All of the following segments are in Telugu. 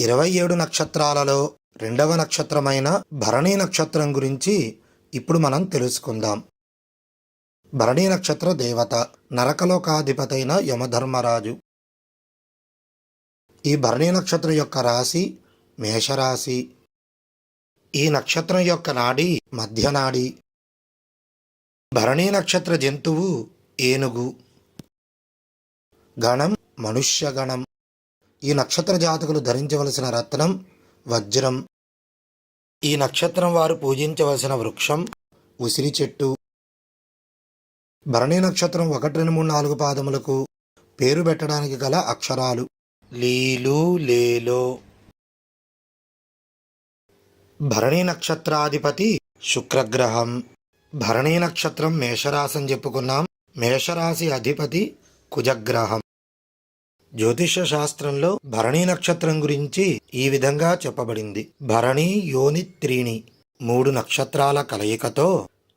27 నక్షత్రాలలో రెండవ నక్షత్రమైన భరణీ నక్షత్రం గురించి ఇప్పుడు మనం తెలుసుకుందాం. భరణీ నక్షత్ర దేవత నరకలోకాధిపతైన యమధర్మరాజు. ఈ భరణీ నక్షత్రం యొక్క రాశి మేషరాశి. ఈ నక్షత్రం యొక్క నాడి మధ్యనాడి. భరణీ నక్షత్ర జంతువు ఏనుగు. గణం మనుష్యగణం. ఈ నక్షత్ర జాతకులు ధరించవలసిన రత్నం వజ్రం. ఈ నక్షత్రం వారు పూజించవలసిన వృక్షం ఉసిరి చెట్టు. భరణీ నక్షత్రం 1, 2, 3, 4 పాదములకు పేరు పెట్టడానికి గల అక్షరాలు లీలు లేలో. భరణీ నక్షత్రాధిపతి శుక్రగ్రహం. భరణీ నక్షత్రం మేషరాశి అని చెప్పుకున్నాం. మేషరాశి అధిపతి కుజగ్రహం. జ్యోతిష శాస్త్రంలో భరణీ నక్షత్రం గురించి ఈ విధంగా చెప్పబడింది. భరణీ యోని త్రీణి. 3 నక్షత్రాల కలయికతో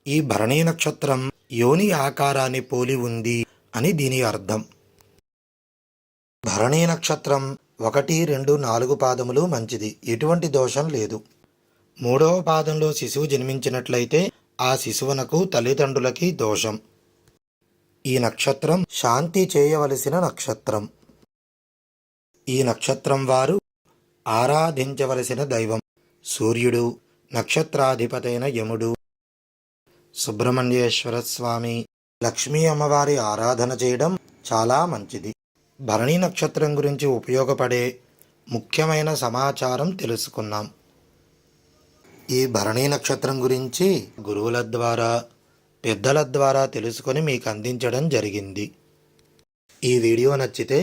ఈ భరణీ నక్షత్రం యోని ఆకారాన్ని పోలి ఉంది అని దీని అర్థం. భరణీ నక్షత్రం 1, 2, 4 పాదములు మంచిది, ఎటువంటి దోషం లేదు. 3వ పాదంలో శిశువు జన్మించినట్లయితే ఆ శిశువునకు తల్లిదండ్రులకి దోషం. ఈ నక్షత్రం శాంతి చేయవలసిన నక్షత్రం. ఈ నక్షత్రం వారు ఆరాధించవలసిన దైవం సూర్యుడు, నక్షత్రాధిపతైన యముడు, సుబ్రహ్మణ్యేశ్వర స్వామి, లక్ష్మీ అమ్మవారి ఆరాధన చేయడం చాలా మంచిది. భరణీ నక్షత్రం గురించి ఉపయోగపడే ముఖ్యమైన సమాచారం తెలుసుకున్నాం. ఈ భరణీ నక్షత్రం గురించి గురువుల ద్వారా పెద్దల ద్వారా తెలుసుకొని మీకు అందించడం జరిగింది. ఈ వీడియో నచ్చితే